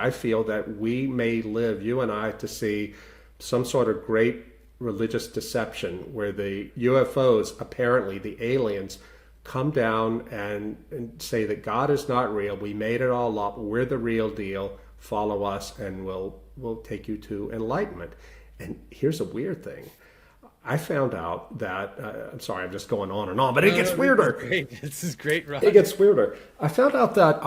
I feel that we may live, you and I, to see some sort of great religious deception where the UFOs, apparently the aliens, come down and say that God is not real. We made it all up. We're the real deal. Follow us, and we'll take you to enlightenment. And here's a weird thing. I found out that I'm sorry, I'm just going on and on, but it gets weirder. This is great, Rod. It gets weirder. I found out that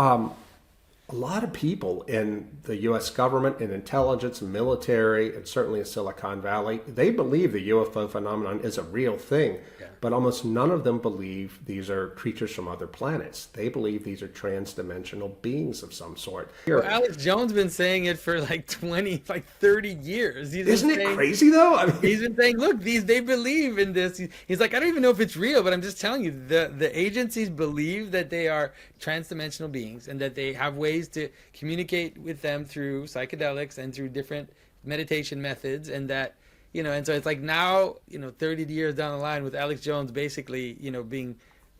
a lot of people in the U.S. government, in intelligence, military, and certainly in Silicon Valley, they believe the UFO phenomenon is a real thing, but almost none of them believe these are creatures from other planets. They believe these are trans-dimensional beings of some sort. Well, Alex Jones been saying it for like 30 years. Isn't it crazy though? I mean, he's been saying, look, they believe in this. He's like, I don't even know if it's real, but I'm just telling you, the agencies believe that they are trans-dimensional beings and that they have ways to communicate with them through psychedelics and through different meditation methods, and that, and so it's like now, 30 years down the line with Alex Jones basically, being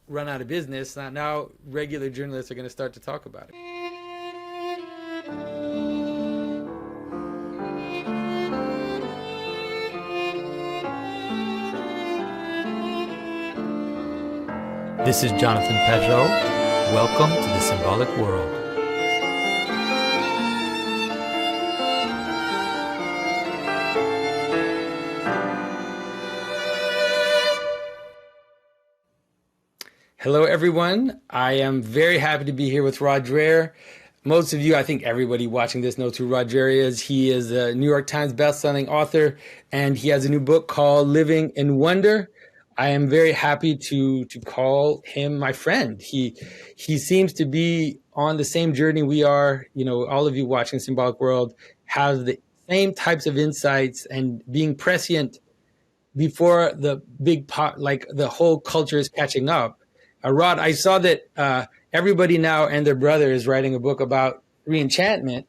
run out of business, now regular journalists are going to start to talk about it. This is Jonathan Peugeot. Welcome to the Symbolic World. Hello, everyone. I am very happy to be here with Rod Dreher. Most of you, I think everybody watching this knows who Rod Dreher is. He is a New York Times bestselling author, and he has a new book called Living in Wonder. I am very happy to call him my friend. He seems to be on the same journey we are. All of you watching Symbolic World have the same types of insights, and being prescient before the big pot, like the whole culture is catching up. Rod, I saw that everybody now and their brother is writing a book about re-enchantment.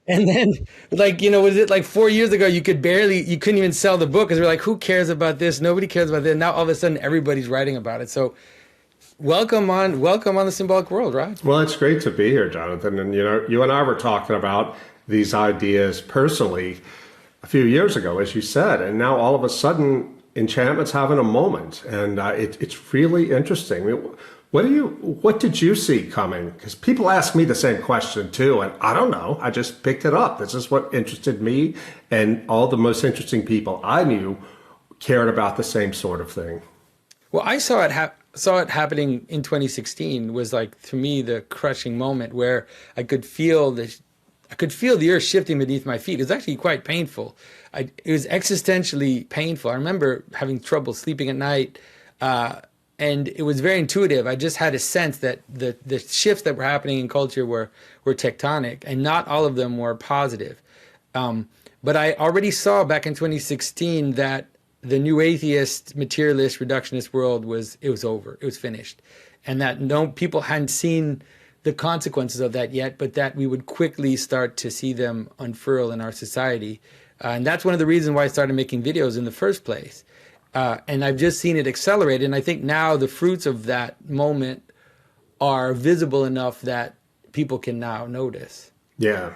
And then, was it like 4 years ago, you couldn't even sell the book because we're like, who cares about this? Nobody cares about this. Now all of a sudden everybody's writing about it. So welcome on the Symbolic World, Rod. Well, it's great to be here, Jonathan. And, you and I were talking about these ideas personally a few years ago, as you said, and now all of a sudden enchantment's having a moment, and it's really interesting. I mean, what did you see coming? Because people ask me the same question too, and I don't know. I just picked it up. This is what interested me, and all the most interesting people I knew cared about the same sort of thing. Well, I saw it happening in 2016. Was like, to me, the crushing moment where I could feel the earth shifting beneath my feet. It was actually quite painful. It was existentially painful. I remember having trouble sleeping at night, and it was very intuitive. I just had a sense that the shifts that were happening in culture were tectonic, and not all of them were positive. But I already saw back in 2016 that the new atheist, materialist, reductionist world was over. It was finished, and that people hadn't seen the consequences of that yet, but that we would quickly start to see them unfurl in our society. And that's one of the reasons why I started making videos in the first place. And I've just seen it accelerate. And I think now the fruits of that moment are visible enough that people can now notice. Yeah.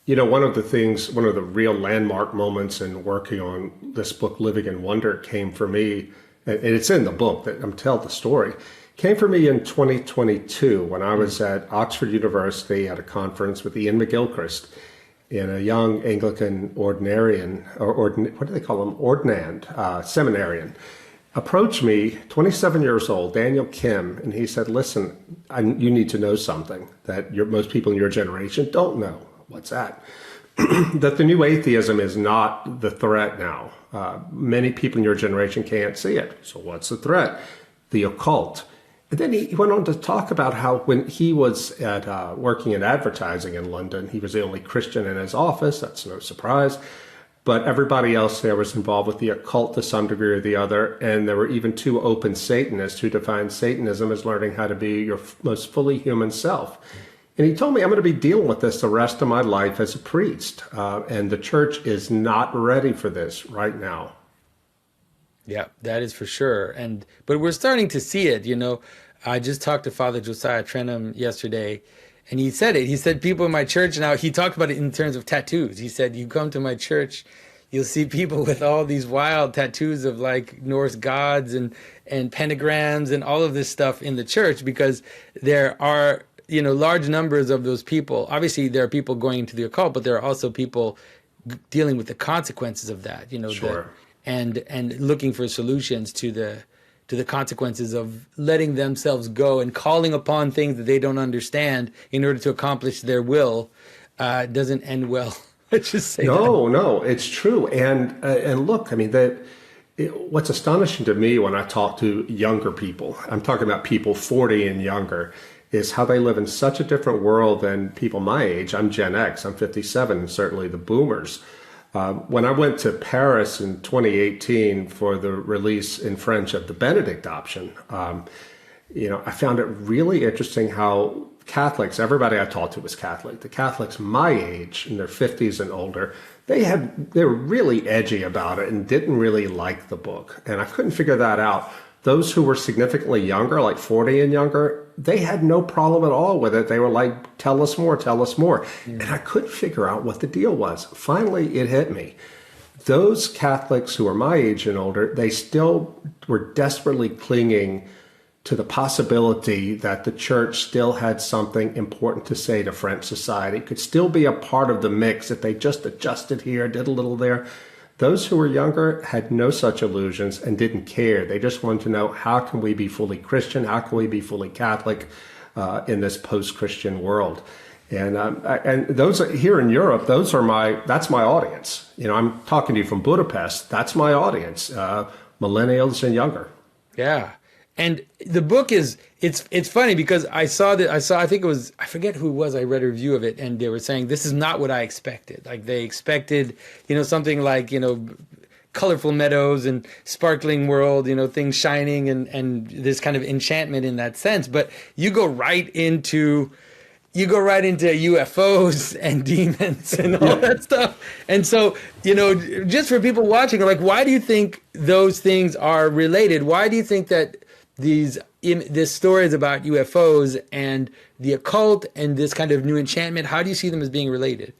One of the real landmark moments in working on this book, Living in Wonder, came for me, and it's in the book that I'm telling the story, came for me in 2022 when I was at Oxford University at a conference with Ian McGilchrist, and a young Anglican ordinarian, what do they call them? Ordinand, seminarian, approached me, 27 years old, Daniel Kim, and he said, listen, you need to know something that most people in your generation don't know. What's that? That the new atheism is not the threat now. Many people in your generation can't see it. So what's the threat? The occult. And then he went on to talk about how when he was working in advertising in London, he was the only Christian in his office. That's no surprise. But everybody else there was involved with the occult to some degree or the other. And there were even two open Satanists who defined Satanism as learning how to be your most fully human self. And he told me, I'm going to be dealing with this the rest of my life as a priest. And the church is not ready for this right now. Yeah, that is for sure. But we're starting to see it, I just talked to Father Josiah Trenum yesterday, And he said it. He said, people in my church now, he talked about it in terms of tattoos. He said, you come to my church, you'll see people with all these wild tattoos of like Norse gods and pentagrams and all of this stuff in the church, because there are, large numbers of those people. Obviously, there are people going into the occult, but there are also people dealing with the consequences of that, Sure. and looking for solutions to the consequences of letting themselves go and calling upon things that they don't understand in order to accomplish their will. Doesn't end well. Let's just say No, it's true. And look, I mean, what's astonishing to me when I talk to younger people, I'm talking about people 40 and younger, is how they live in such a different world than people my age. I'm Gen X, I'm 57, and certainly the boomers. When I went to Paris in 2018 for the release in French of the Benedict option, I found it really interesting how Catholics, everybody I talked to was Catholic. The Catholics my age, in their 50s and older, they were really edgy about it and didn't really like the book. And I couldn't figure that out. Those who were significantly younger, like 40 and younger, they had no problem at all with it. They were like, tell us more, tell us more. And I couldn't figure out what the deal was. Finally, it hit me. Those Catholics who are my age and older, they still were desperately clinging to the possibility that the church still had something important to say to French society, could still be a part of the mix if they just adjusted here, did a little there. Those who were younger had no such illusions and didn't care. They just wanted to know, how can we be fully Christian? How can we be fully Catholic in this post-Christian world? And those here in Europe, that's my audience. I'm talking to you from Budapest. That's my audience, millennials and younger. Yeah. And the book it's funny because I think it was, I forget who it was, I read a review of it, and they were saying, this is not what I expected. Like they expected, something like, colorful meadows and sparkling world, things shining and this kind of enchantment in that sense. But you go right into UFOs and demons and all that stuff. And so, just for people watching, like, why do you think those things are related? Why do you think that this story is about UFOs and the occult and this kind of new enchantment? How do you see them as being related?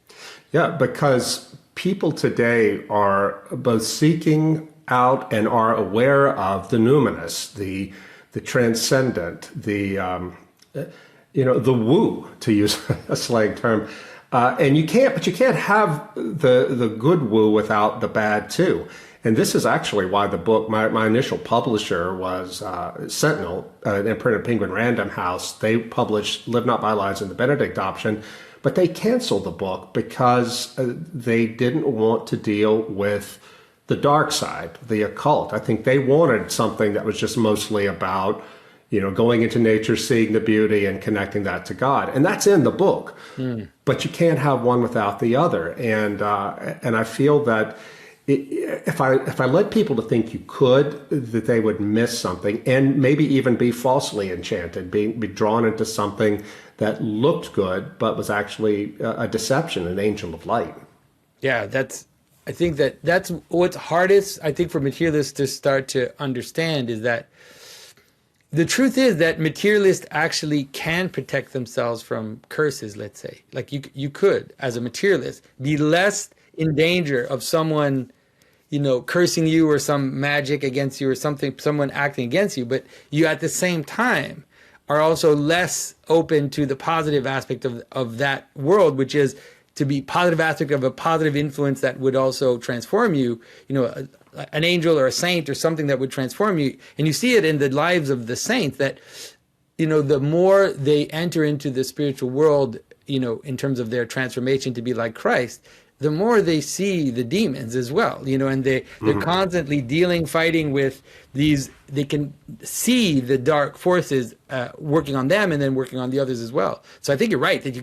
Yeah, because people today are both seeking out and are aware of the numinous, the transcendent, the woo, to use a slang term. And you can't have the good woo without the bad too. And this is actually why the book, my initial publisher was Sentinel, an imprint of Penguin Random House. They published Live Not by Lies and the Benedict option, but they canceled the book because they didn't want to deal with the dark side, the occult. I think they wanted something that was just mostly about, going into nature, seeing the beauty and connecting that to God. And that's in the book, but you can't have one without the other. And I feel that if I led people to think you could, that they would miss something and maybe even be falsely enchanted, be drawn into something that looked good, but was actually a deception, an angel of light. Yeah, I think that's what's hardest, I think, for materialists to start to understand, is that the truth is that materialists actually can protect themselves from curses, let's say. Like you could, as a materialist, be less in danger of someone, cursing you or some magic against you or someone acting against you. But you at the same time are also less open to the positive aspect of that world, which is to be positive aspect of a positive influence that would also transform you, an angel or a saint or something that would transform you. And you see it in the lives of the saints that, the more they enter into the spiritual world, in terms of their transformation to be like Christ, the more they see the demons as well, and they're constantly fighting with these, they can see the dark forces working on them and then working on the others as well. So I think you're right that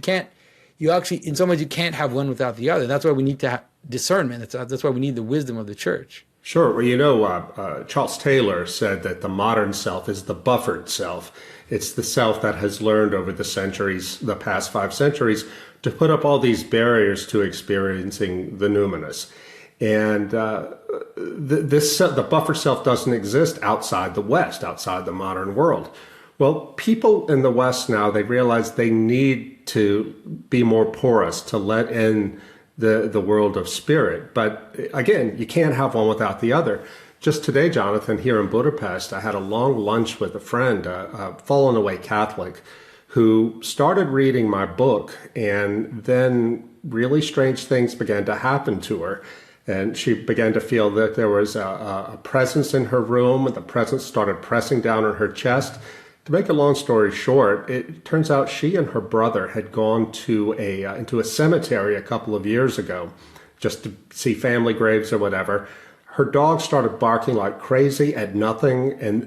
you actually, in some ways, you can't have one without the other. That's why we need to have discernment. That's why we need the wisdom of the church. Sure. Well, Charles Taylor said that the modern self is the buffered self. It's the self that has learned over the past 5 centuries, to put up all these barriers to experiencing the numinous. And the buffer self doesn't exist outside the West, outside the modern world. Well, people in the West now, they realize they need to be more porous, to let in the world of spirit. But again, you can't have one without the other. Just today, Jonathan, here in Budapest, I had a long lunch with a friend, a fallen away Catholic, who started reading my book, and then really strange things began to happen to her. And she began to feel that there was a presence in her room, and the presence started pressing down on her chest. To make a long story short, it turns out she and her brother had gone to into a cemetery a couple of years ago, just to see family graves or whatever. Her dog started barking like crazy at nothing, and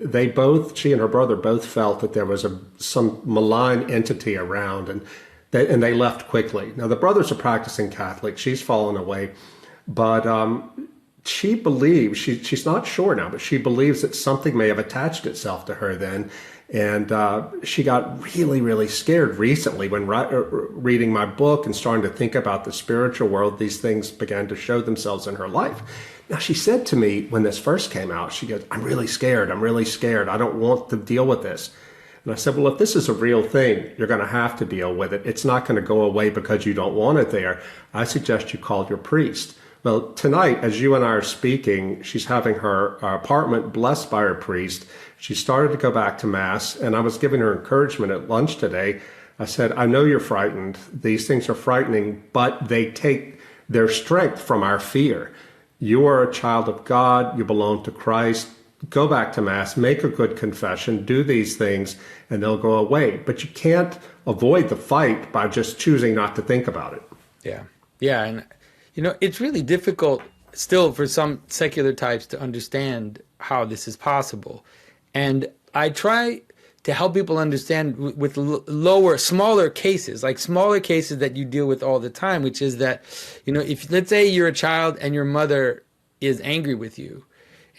she and her brother both felt that there was some malign entity around, and they left quickly. Now, the brother's a practicing Catholic. She's fallen away, but she believes, she's not sure now, but she believes that something may have attached itself to her then. And she got really, really scared recently when reading my book and starting to think about the spiritual world. These things began to show themselves in her life. Now, she said to me when this first came out, she goes, I'm really scared. I'm really scared. I don't want to deal with this. And I said, well, if this is a real thing, you're going to have to deal with it. It's not going to go away because you don't want it there. I suggest you call your priest. Well, tonight, as you and I are speaking, she's having her apartment blessed by her priest. She started to go back to Mass, and I was giving her encouragement at lunch today. I said, I know you're frightened. These things are frightening, but they take their strength from our fear. You are a child of God. You belong to Christ. Go back to Mass, make a good confession, do these things, and they'll go away. But you can't avoid the fight by just choosing not to think about it. Yeah. Yeah. And, it's really difficult still for some secular types to understand how this is possible. And I try to help people understand with smaller cases, like smaller cases that you deal with all the time, which is that, if let's say you're a child and your mother is angry with you,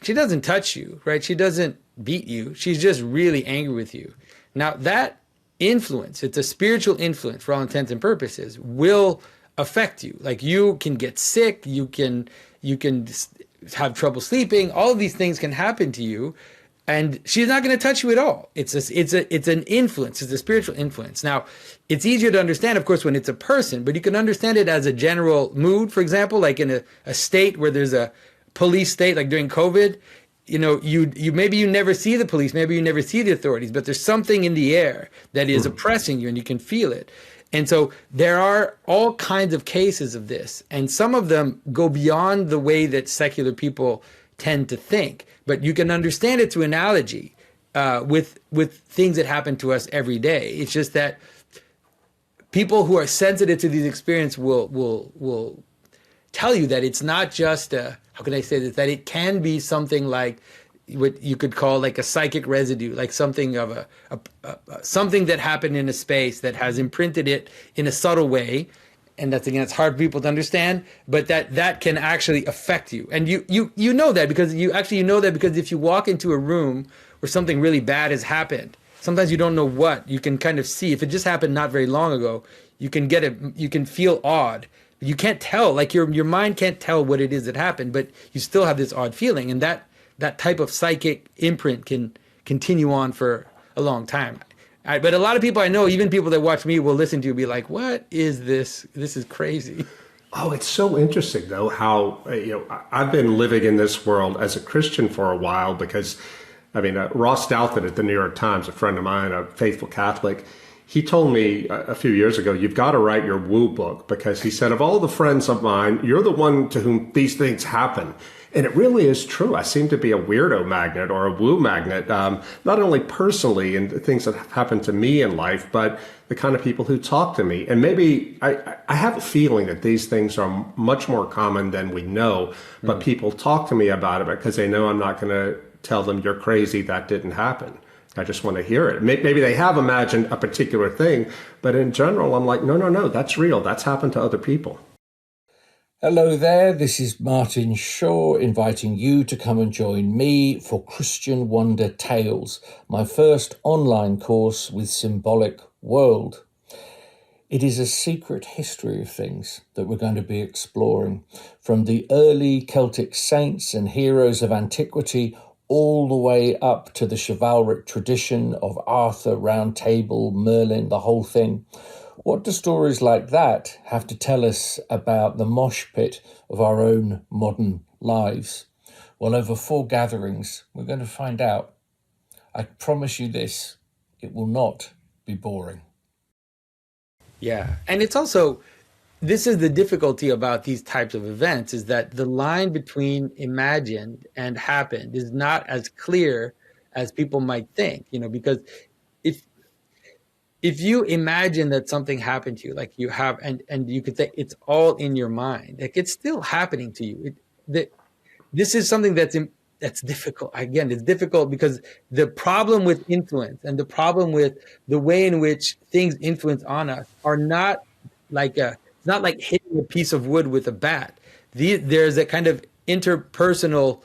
she doesn't touch you, right? She doesn't beat you. She's just really angry with you. Now that influence, it's a spiritual influence for all intents and purposes, will affect you. Like you can get sick, you can have trouble sleeping. All of these things can happen to you. And she's not going to touch you at all. It's an influence. It's a spiritual influence. Now, it's easier to understand, of course, when it's a person, but you can understand it as a general mood. For example, like in a state where there's a police state, like during COVID, you maybe you never see the police, maybe you never see the authorities, but there's something in the air that is oppressing you, and you can feel it. And so there are all kinds of cases of this, and some of them go beyond the way that secular people tend to think. But you can understand it through analogy with things that happen to us every day. It's just that people who are sensitive to these experiences will tell you that it's not just how can I say this, that it can be something like what you could call like a psychic residue, like something of something that happened in a space that has imprinted it in a subtle way. And that's, again, it's hard for people to understand, but that can actually affect you. And you know that because you know that because if you walk into a room where something really bad has happened, sometimes you don't know what, you can kind of see. If it just happened not very long ago, you can feel odd. You can't tell, like your mind can't tell what it is that happened, but you still have this odd feeling. And that type of psychic imprint can continue on for a long time. But a lot of people I know, even people that watch me, will listen to you be like, what is this? This is crazy. Oh, it's so interesting, though, how, I've been living in this world as a Christian for a while because, Ross Douthat at the New York Times, a friend of mine, a faithful Catholic, he told me a few years ago, you've got to write your woo book because he said, of all the friends of mine, you're the one to whom these things happen. And it really is true. I seem to be a weirdo magnet or a woo magnet, not only personally and things that have happened to me in life, but the kind of people who talk to me. And maybe I have a feeling that these things are much more common than we know, but people talk to me about it because they know I'm not going to tell them you're crazy, that didn't happen. I just want to hear it. Maybe they have imagined a particular thing, but in general, I'm like, no, that's real. That's happened to other people. Hello there, this is Martin Shaw inviting you to come and join me for Christian Wonder Tales, my first online course with Symbolic World. It is a secret history of things that we're going to be exploring, from the early Celtic saints and heroes of antiquity all the way up to the chivalric tradition of Arthur, Round Table, Merlin, the whole thing. What do stories like that have to tell us about the mosh pit of our own modern lives? Well, over 4 gatherings, we're going to find out. I promise you this, it will not be boring. Yeah. And it's also, this is the difficulty about these types of events, is that the line between imagined and happened is not as clear as people might think, because if you imagine that something happened to you, like you have, and you could say it's all in your mind, like it's still happening to you. This is something that's difficult. Again, it's difficult because the problem with influence and the problem with the way in which things influence on us are not it's not like hitting a piece of wood with a bat. There's a kind of interpersonal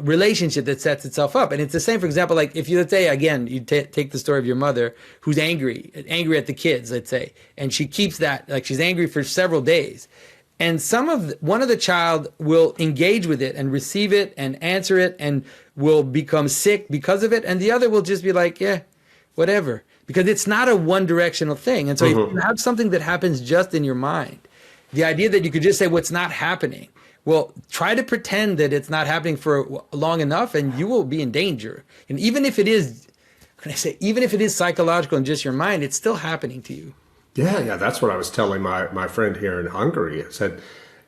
relationship that sets itself up. And it's the same, for example, like if you, let's say, again, you take the story of your mother who's angry at the kids, let's say, and she keeps that, like she's angry for several days. And one of the child will engage with it and receive it and answer it and will become sick because of it. And the other will just be like, yeah, whatever, because it's not a one directional thing. And so if you have something that happens just in your mind, the idea that you could just say what's not happening, well, try to pretend that it's not happening for long enough and you will be in danger. And even if it is, even if it is psychological and just your mind, it's still happening to you. Yeah, that's what I was telling my friend here in Hungary. I said,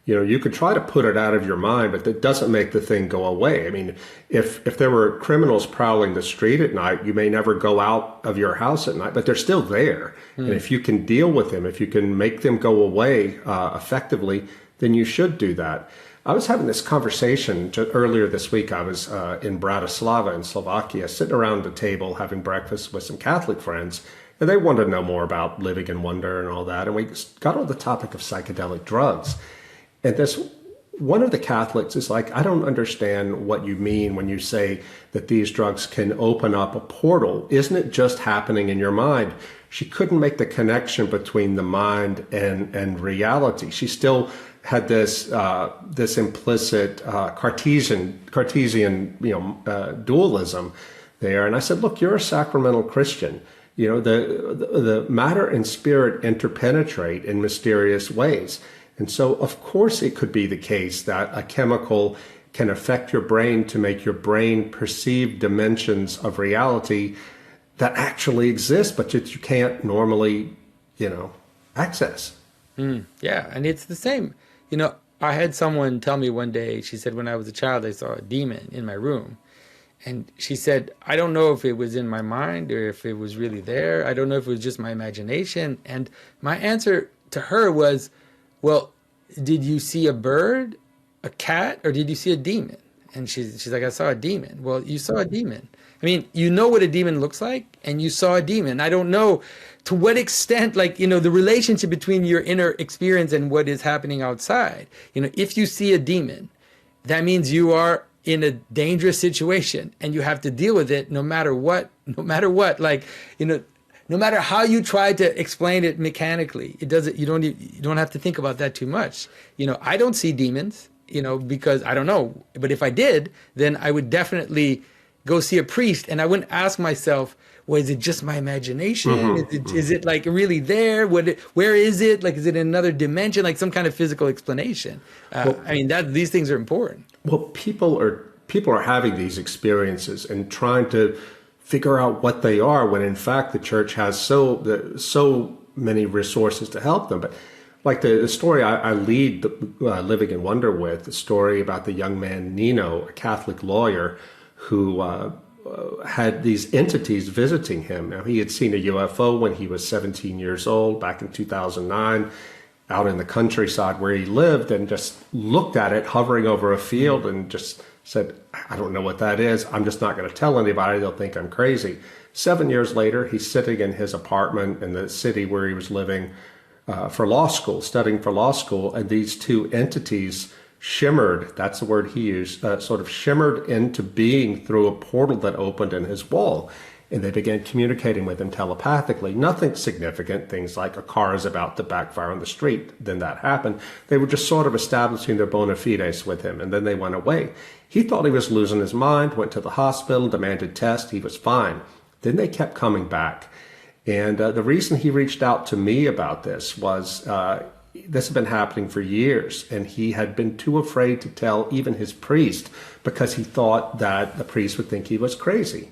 you could try to put it out of your mind, but that doesn't make the thing go away. I mean, if there were criminals prowling the street at night, you may never go out of your house at night, but they're still there. And if you can deal with them, if you can make them go away effectively, then you should do that. I was having this conversation earlier this week. I was in Bratislava in Slovakia, sitting around the table having breakfast with some Catholic friends. And they wanted to know more about living in wonder and all that. And we got on the topic of psychedelic drugs. And one of the Catholics is like, I don't understand what you mean when you say that these drugs can open up a portal. Isn't it just happening in your mind? She couldn't make the connection between the mind and reality. She still had this implicit Cartesian dualism there. And I said, look, you're a sacramental Christian. The matter and spirit interpenetrate in mysterious ways. And so, of course, it could be the case that a chemical can affect your brain to make your brain perceive dimensions of reality that actually exist, but that you can't normally, access. Yeah, and it's the same. I had someone tell me one day, she said, when I was a child, I saw a demon in my room. And she said, I don't know if it was in my mind or if it was really there. I don't know if it was just my imagination. And my answer to her was, well, did you see a bird, a cat, or did you see a demon? And she's like, I saw a demon. Well, you saw a demon. I mean, you know what a demon looks like, and you saw a demon. I don't know to what extent, the relationship between your inner experience and what is happening outside. If you see a demon, that means you are in a dangerous situation and you have to deal with it no matter what, no matter how you try to explain it mechanically. You don't have to think about that too much. I don't see demons, because I don't know, but if I did, then I would definitely go see a priest and I wouldn't ask myself, well, is it just my imagination? Is it like really there? Where is it? Like, is it in another dimension? Like some kind of physical explanation. These things are important. Well, people are having these experiences and trying to figure out what they are when in fact the church has so many resources to help them. But like the story I lead Living in Wonder with, the story about the young man Nino, a Catholic lawyer who had these entities visiting him. Now, he had seen a UFO when he was 17 years old back in 2009 out in the countryside where he lived, and just looked at it hovering over a field and just said, I don't know what that is. I'm just not going to tell anybody. They'll think I'm crazy. 7 years later, he's sitting in his apartment in the city where he was living for law school, studying for law school. And these two entities shimmered, that's the word he used, sort of shimmered into being through a portal that opened in his wall. And they began communicating with him telepathically. Nothing significant, things like a car is about to backfire on the street. Then that happened. They were just sort of establishing their bona fides with him, and then they went away. He thought he was losing his mind, went to the hospital, demanded tests. He was fine. Then they kept coming back. And the reason he reached out to me about this was this had been happening for years, and he had been too afraid to tell even his priest because he thought that the priest would think he was crazy.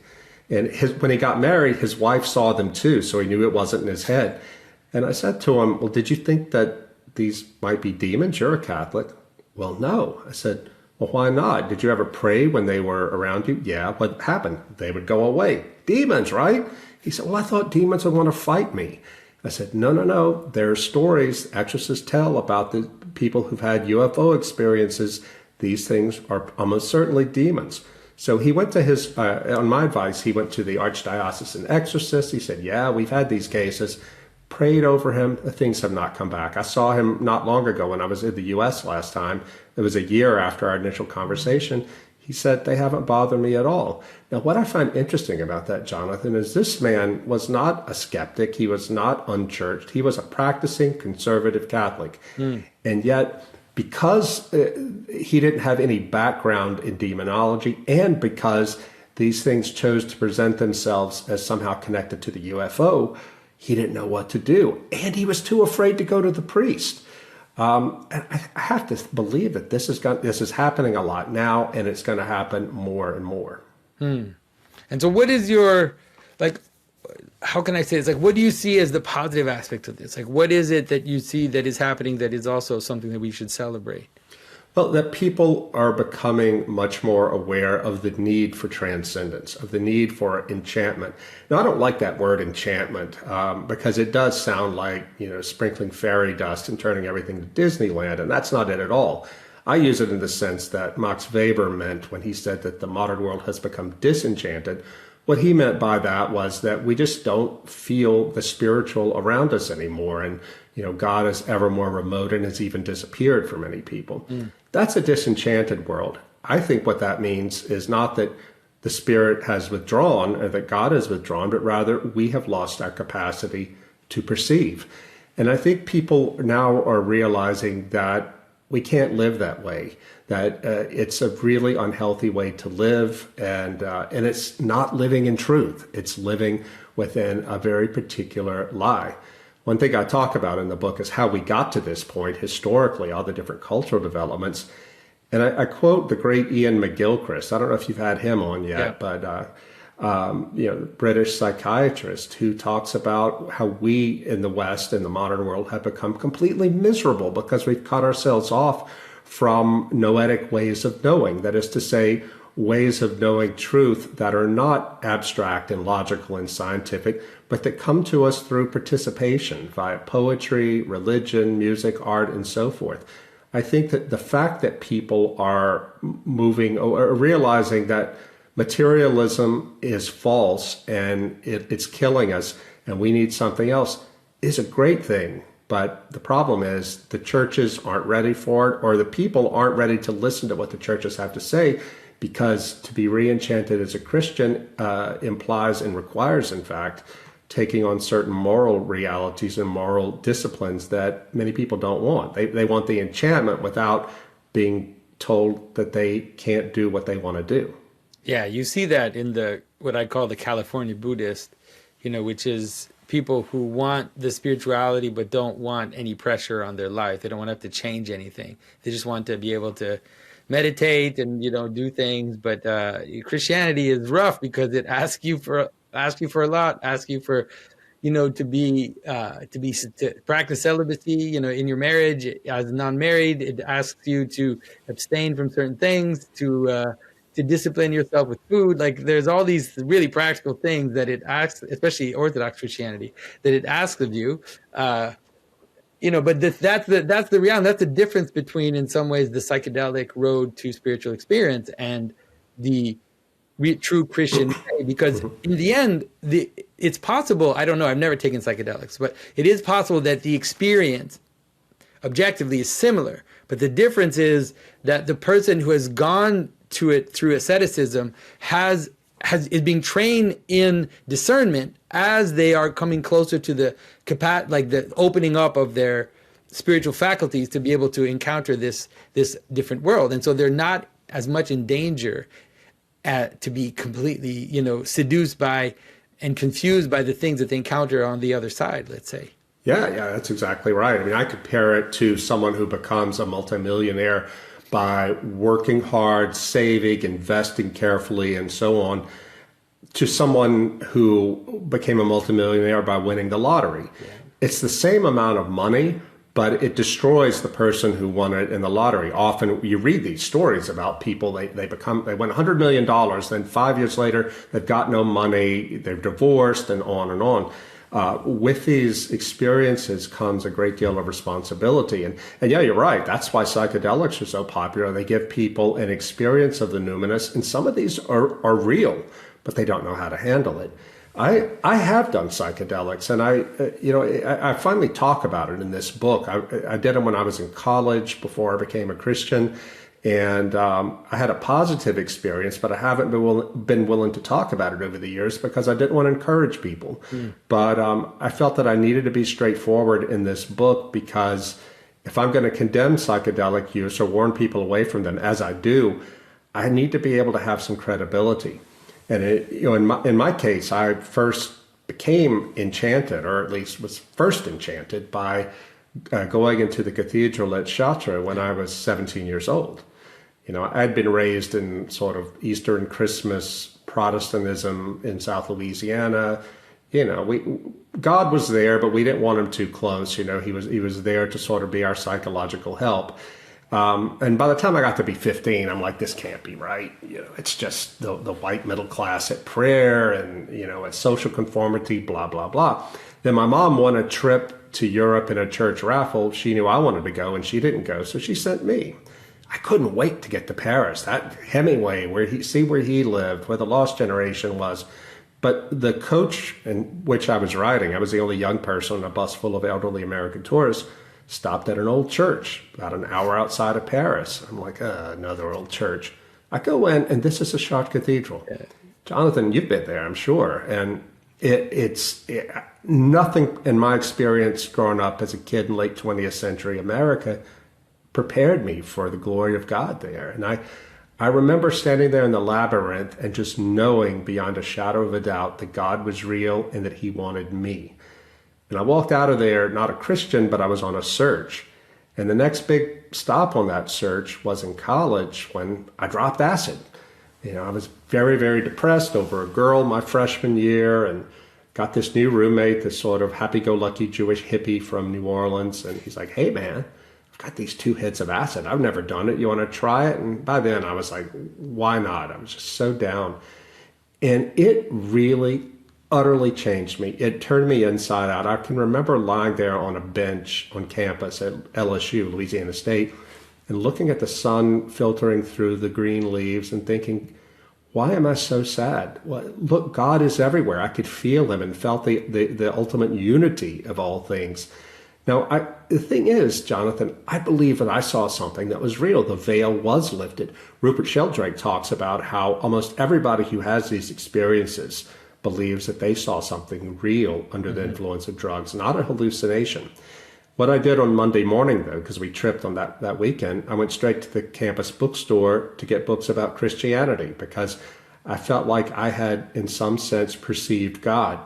And when he got married, his wife saw them too, so he knew it wasn't in his head. And I said to him, well, did you think that these might be demons? You're a Catholic. Well, no. I said, well, why not? Did you ever pray when they were around you? Yeah. What happened? They would go away. Demons, right? He said, well, I thought demons would want to fight me. I said, no. There are stories exorcists tell about the people who've had UFO experiences. These things are almost certainly demons. So he went to his, on my advice, he went to the archdiocesan exorcist. He said, yeah, we've had these cases. Prayed over him. Things have not come back. I saw him not long ago when I was in the U.S. last time. It was a year after our initial conversation. He said, they haven't bothered me at all. Now, what I find interesting about that, Jonathan, is this man was not a skeptic. He was not unchurched. He was a practicing conservative Catholic. And yet, because he didn't have any background in demonology, and because these things chose to present themselves as somehow connected to the UFO, he didn't know what to do. And he was too afraid to go to the priest. And I have to believe that this is happening a lot now, and it's going to happen more and more. And so what is your, like, how can I say this? Like, what do you see as the positive aspect of this? Like, what is it that you see that is happening that is also something that we should celebrate? Well, that people are becoming much more aware of the need for transcendence, of the need for enchantment. Now, I don't like that word enchantment because it does sound like, sprinkling fairy dust and turning everything to Disneyland, and that's not it at all. I use it in the sense that Max Weber meant when he said that the modern world has become disenchanted. What he meant by that was that we just don't feel the spiritual around us anymore. And, God is ever more remote and has even disappeared for many people. That's a disenchanted world. I think what that means is not that the spirit has withdrawn or that God has withdrawn, but rather we have lost our capacity to perceive. And I think people now are realizing that we can't live that way, that it's a really unhealthy way to live, and it's not living in truth. It's living within a very particular lie. One thing I talk about in the book is how we got to this point historically, all the different cultural developments. And I quote the great Ian McGilchrist. I don't know if you've had him on yet, but the British psychiatrist who talks about how we in the West, in the modern world, have become completely miserable because we've cut ourselves off from noetic ways of knowing. That is to say, ways of knowing truth that are not abstract and logical and scientific, but that come to us through participation via poetry, religion, music, art, and so forth. I think that the fact that people are moving or realizing that materialism is false and it's killing us and we need something else is a great thing. But the problem is the churches aren't ready for it, or the people aren't ready to listen to what the churches have to say, because to be re-enchanted as a Christian implies and requires, in fact, taking on certain moral realities and moral disciplines that many people don't want. They want the enchantment without being told that they can't do what they want to do. Yeah, you see that in what I call the California Buddhist, which is people who want the spirituality but don't want any pressure on their life. They don't want to have to change anything. They just want to be able to meditate and do things. But Christianity is rough because it asks you for a lot, asks you for to practice celibacy, in your marriage as non-married. It asks you to abstain from certain things, to discipline yourself with food. Like, there's all these really practical things that it asks, especially Orthodox Christianity, that it asks of you. But that's the reality. That's the difference between, in some ways, the psychedelic road to spiritual experience and the true Christian way. Because in the end, it's possible. I don't know. I've never taken psychedelics, but it is possible that the experience objectively is similar. But the difference is that the person who has gone to it through asceticism is being trained in discernment as they are coming closer to the opening up of their spiritual faculties to be able to encounter this different world. And so they're not as much in danger to be completely, seduced by and confused by the things that they encounter on the other side, let's say. Yeah, that's exactly right. I mean, I compare it to someone who becomes a multimillionaire by working hard, saving, investing carefully, and so on, to someone who became a multimillionaire by winning the lottery. Yeah. It's the same amount of money, but it destroys the person who won it in the lottery. Often you read these stories about people, they win $100 million, then 5 years later, they've got no money, they're divorced, and on and on. With these experiences comes a great deal of responsibility. And yeah, you're right. That's why psychedelics are so popular. They give people an experience of the numinous, and some of these are real, but they don't know how to handle it. I have done psychedelics, and I finally talk about it in this book. I did them when I was in college before I became a Christian, and I had a positive experience, but I haven't been willing to talk about it over the years because I didn't want to encourage people. But I felt that I needed to be straightforward in this book, because if I'm going to condemn psychedelic use or warn people away from them, as I do, I need to be able to have some credibility. And in my case, I first became enchanted, or at least was first enchanted, by going into the cathedral at Chartres when I was 17 years old. I'd been raised in sort of Easter and Christmas Protestantism in South Louisiana. God was there, but we didn't want him too close. He was there to sort of be our psychological help. And by the time I got to be 15, I'm like, this can't be right. It's just the white middle class at prayer, and, it's social conformity, blah, blah, blah. Then my mom won a trip to Europe in a church raffle. She knew I wanted to go, and she didn't go, so she sent me. I couldn't wait to get to Paris. That Hemingway, where he lived, where the Lost Generation was. But the coach in which I was riding, I was the only young person on a bus full of elderly American tourists, stopped at an old church about an hour outside of Paris. I'm like, another old church. I go in, and this is a Chartres Cathedral. Yeah. Jonathan, you've been there, I'm sure. And it's nothing in my experience growing up as a kid in late 20th century America prepared me for the glory of God there. And I remember standing there in the labyrinth and just knowing beyond a shadow of a doubt that God was real and that he wanted me. And I walked out of there, not a Christian, but I was on a search. And the next big stop on that search was in college when I dropped acid. I was very, very depressed over a girl my freshman year, and got this new roommate, this sort of happy-go-lucky Jewish hippie from New Orleans. And he's like, hey, man, I've got these 2 hits of acid. I've never done it. You want to try it? And by then I was like, why not? I was just so down. And it really utterly changed me. It turned me inside out. I can remember lying there on a bench on campus at LSU, Louisiana State, and looking at the sun filtering through the green leaves and thinking, why am I so sad? Well, look, God is everywhere. I could feel him and felt the ultimate unity of all things. Now, the thing is, Jonathan, I believe that I saw something that was real. The veil was lifted. Rupert Sheldrake talks about how almost everybody who has these experiences believes that they saw something real under the influence of drugs, not a hallucination. What I did on Monday morning, though, because we tripped on that weekend, I went straight to the campus bookstore to get books about Christianity, because I felt like I had, in some sense, perceived God.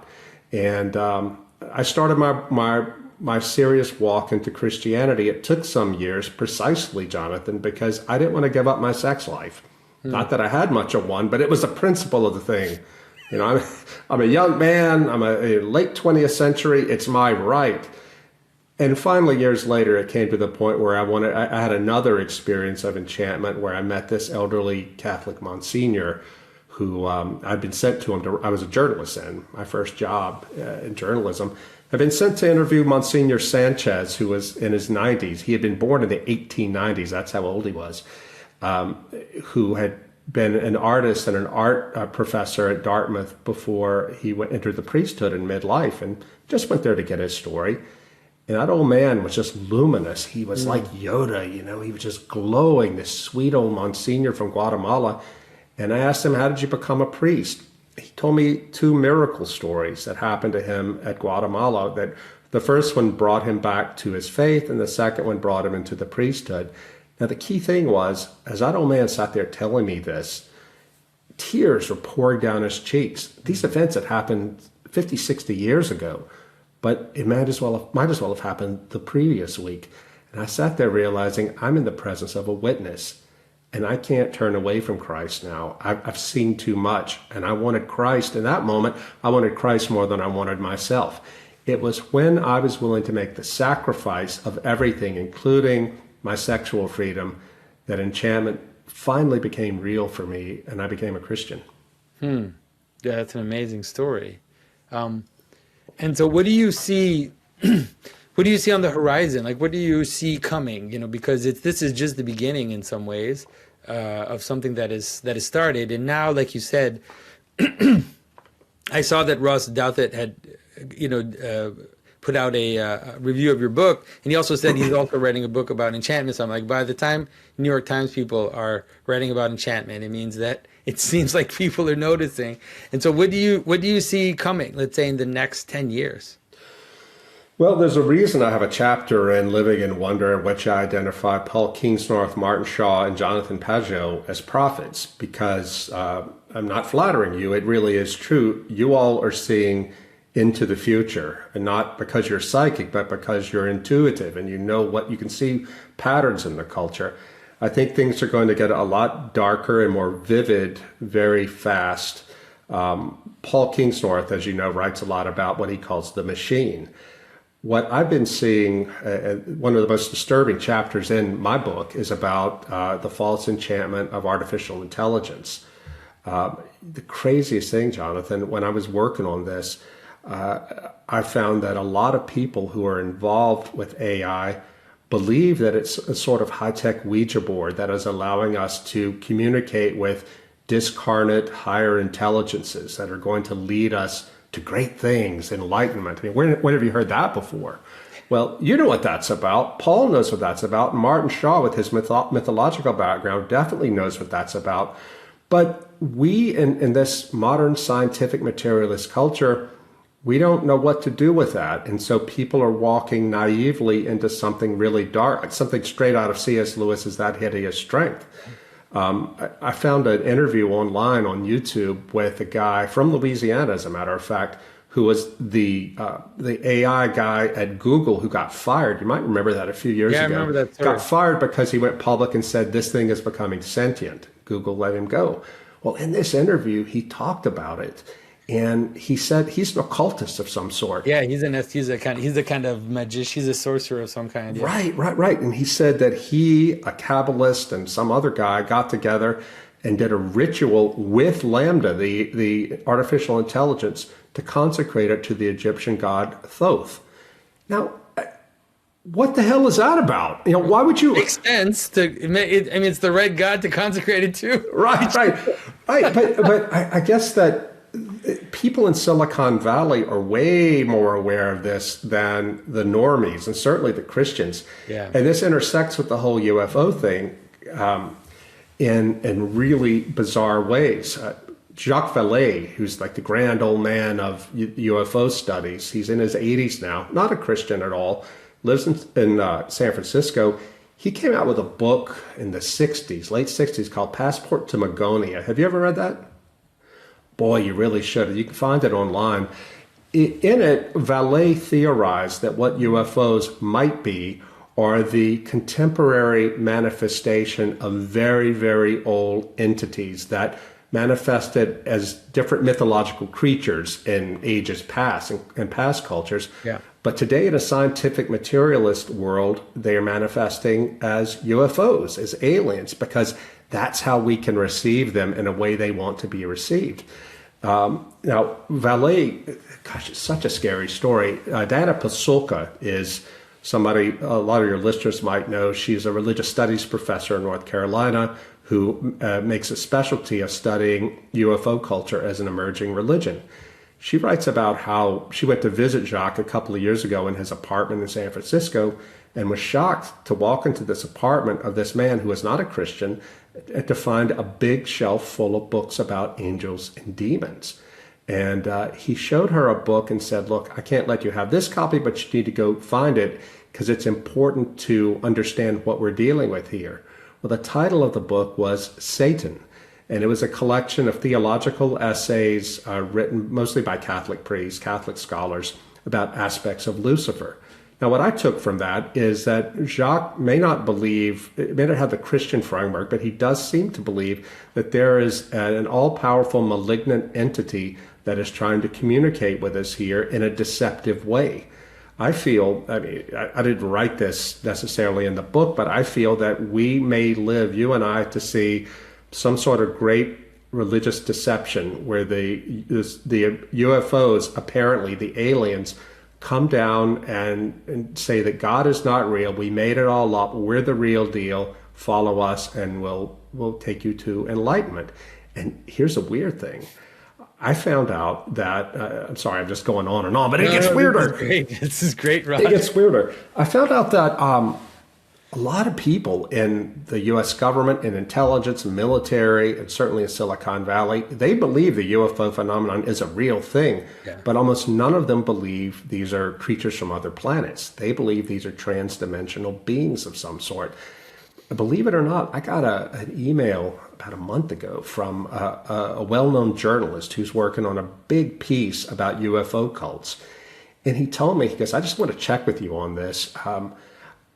And I started my serious walk into Christianity. It took some years, precisely, Jonathan, because I didn't want to give up my sex life. Not that I had much of one, but it was the principle of the thing. I'm a young man, I'm a late 20th century, it's my right. And finally, years later, it came to the point where I had another experience of enchantment where I met this elderly Catholic Monsignor who I'd been sent to him. I was a journalist then, my first job in journalism. I'd been sent to interview Monsignor Sanchez, who was in his 90s. He had been born in the 1890s, that's how old he was, who had been an artist and an art professor at Dartmouth before he entered the priesthood in midlife, and just went there to get his story. And that old man was just luminous. He was like Yoda, he was just glowing, this sweet old Monsignor from Guatemala. And I asked him, how did you become a priest? He told me 2 miracle stories that happened to him at Guatemala. That the first one brought him back to his faith, and the second one brought him into the priesthood. Now, the key thing was, as that old man sat there telling me this, tears were pouring down his cheeks. These events had happened 50, 60 years ago, but it might as well have happened the previous week. And I sat there realizing I'm in the presence of a witness, and I can't turn away from Christ now. I've seen too much, and I wanted Christ. In that moment, I wanted Christ more than I wanted myself. It was when I was willing to make the sacrifice of everything, including my sexual freedom, that enchantment finally became real for me, and I became a Christian. Yeah, that's an amazing story. And so what do you see, what do you see on the horizon? Like, what do you see coming? You know, because this is just the beginning in some ways of something that is started. And now, like you said, I saw that Ross Douthat had, put out a review of your book, and he also said he's also writing a book about enchantment. So I'm like, by the time New York Times people are writing about enchantment, it means that it seems like people are noticing. And so what do you see coming, let's say, in the next 10 years? Well, there's a reason I have a chapter in Living in Wonder in which I identify Paul Kingsnorth, Martin Shaw, and Jonathan Pageau as prophets, because I'm not flattering you. It really is true. You all are seeing into the future, and not because you're psychic, but because you're intuitive and you know what you can see patterns in the culture. I think things are going to get a lot darker and more vivid very fast. Paul Kingsnorth, as you know, writes a lot about what he calls the machine. What I've been seeing, one of the most disturbing chapters in my book is about the false enchantment of artificial intelligence. The craziest thing, Jonathan, when I was working on this, I found that a lot of people who are involved with AI believe that it's a sort of high-tech Ouija board that is allowing us to communicate with discarnate higher intelligences that are going to lead us to great things, enlightenment. I mean, when have you heard that before? Well, you know what that's about. Paul knows what that's about. Martin Shaw, with his mythological background, definitely knows what that's about. But we, in this modern scientific materialist culture, we don't know what to do with that. And so people are walking naively into something really dark, something straight out of C.S. Lewis's That Hideous Strength. I found an interview online on YouTube with a guy from Louisiana, as a matter of fact, who was the AI guy at Google who got fired. You might remember that a few years ago. Yeah, I remember that story. Got fired because he went public and said, this thing is becoming sentient. Google let him go. Well, in this interview, he talked about it. And he said he's an occultist of some sort. Yeah, he's a kind of magician. He's a sorcerer of some kind. Yeah. Right. And he said that he, a Kabbalist, and some other guy got together and did a ritual with Lambda, the artificial intelligence, to consecrate it to the Egyptian god Thoth. Now, what the hell is that about? You know, why would you? Makes sense. It's the right god to consecrate it to. Right. But I guess that people in Silicon Valley are way more aware of this than the normies, and certainly the Christians. Yeah. And this intersects with the whole UFO thing in really bizarre ways. Jacques Vallée, who's like the grand old man of UFO studies, he's in his 80s now, not a Christian at all, lives in San Francisco. He came out with a book in the 60s, late 60s, called Passport to Magonia. Have you ever read that? Boy, you really should. You can find it online. In it, Vallée theorized that what UFOs might be are the contemporary manifestation of very, very old entities that manifested as different mythological creatures in ages past and past cultures. Yeah. But today, in a scientific materialist world, they are manifesting as UFOs, as aliens, because that's how we can receive them in a way they want to be received. Now, Vallée, gosh, it's such a scary story. Dana Pasulka is somebody a lot of your listeners might know. She's a religious studies professor in North Carolina who makes a specialty of studying UFO culture as an emerging religion. She writes about how she went to visit Jacques a couple of years ago in his apartment in San Francisco and was shocked to walk into this apartment of this man who was not a Christian and to find a big shelf full of books about angels and demons. And he showed her a book and said, look, I can't let you have this copy, but you need to go find it because it's important to understand what we're dealing with here. Well, the title of the book was Satan. And it was a collection of theological essays written mostly by Catholic priests, Catholic scholars, about aspects of Lucifer. Now, what I took from that is that Jacques may not have the Christian framework, but he does seem to believe that there is an all-powerful malignant entity that is trying to communicate with us here in a deceptive way. I feel, I didn't write this necessarily in the book, but I feel that we may live, you and I, to see some sort of great religious deception where the UFOs, apparently the aliens, come down and say that God is not real. We made it all up. We're the real deal. Follow us and we'll take you to enlightenment. And here's a weird thing. I found out that, I'm sorry, I'm just going on and on, but it gets weirder. This is great, Rod. It gets weirder. I found out that a lot of people in the U.S. government and intelligence and military, and certainly in Silicon Valley, they believe the UFO phenomenon is a real thing, but almost none of them believe these are creatures from other planets. They believe these are trans-dimensional beings of some sort. Believe it or not, I got an email about a month ago from a well-known journalist who's working on a big piece about UFO cults. And he told me, he goes, I just want to check with you on this.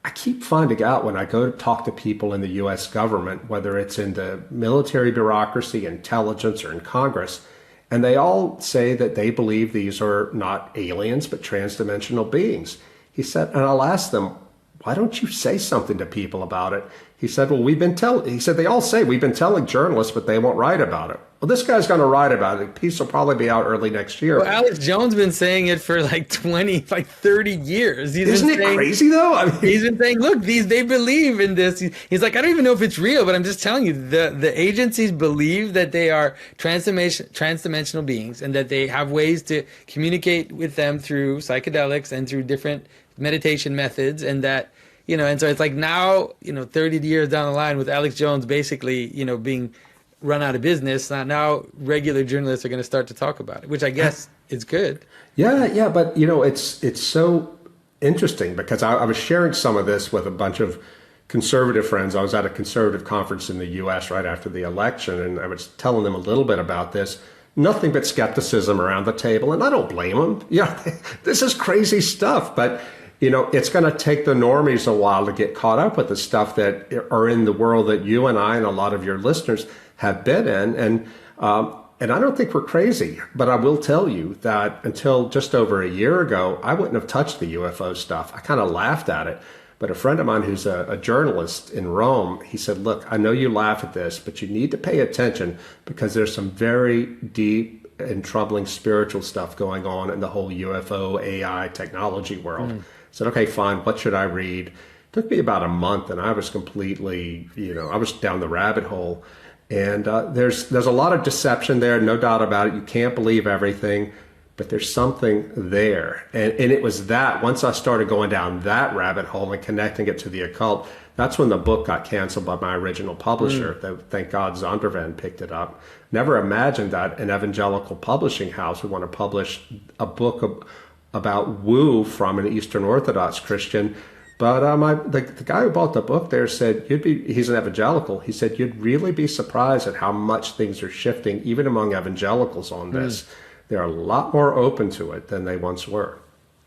I keep finding out when I go to talk to people in the U.S. government, whether it's in the military bureaucracy, intelligence, or in Congress, and they all say that they believe these are not aliens, but transdimensional beings. He said, and I'll ask them, why don't you say something to people about it? He said, well, he said, they all say we've been telling journalists, but they won't write about it. Well, this guy's going to write about it. The piece will probably be out early next year. Well, Alex Jones been saying it for like 30 years. Isn't it crazy though? I mean, he's been saying, look, they believe in this. He's like, I don't even know if it's real, but I'm just telling you, the agencies believe that they are transdimensional beings and that they have ways to communicate with them through psychedelics and through different meditation methods, and that, and so it's like now, 30 years down the line with Alex Jones basically, being run out of business, now regular journalists are going to start to talk about it, which I guess is good. Yeah, but it's so interesting because I was sharing some of this with a bunch of conservative friends. I was at a conservative conference in the U.S. right after the election, and I was telling them a little bit about this. Nothing but skepticism around the table, and I don't blame them. Yeah, this is crazy stuff, but it's going to take the normies a while to get caught up with the stuff that are in the world that you and I and a lot of your listeners have been in. And I don't think we're crazy, but I will tell you that until just over a year ago, I wouldn't have touched the UFO stuff. I kind of laughed at it. But a friend of mine who's a journalist in Rome, he said, look, I know you laugh at this, but you need to pay attention because there's some very deep and troubling spiritual stuff going on in the whole UFO AI technology world. I said, okay, fine. What should I read? It took me about a month, and I was completely, I was down the rabbit hole. And there's a lot of deception there, no doubt about it. You can't believe everything, but there's something there. And it was that, once I started going down that rabbit hole and connecting it to the occult, that's when the book got canceled by my original publisher. Thank God Zondervan picked it up. Never imagined that an evangelical publishing house would want to publish a book about woo from an Eastern Orthodox Christian. But the guy who bought the book there said, he's an evangelical. He said, you'd really be surprised at how much things are shifting, even among evangelicals on this. They're a lot more open to it than they once were.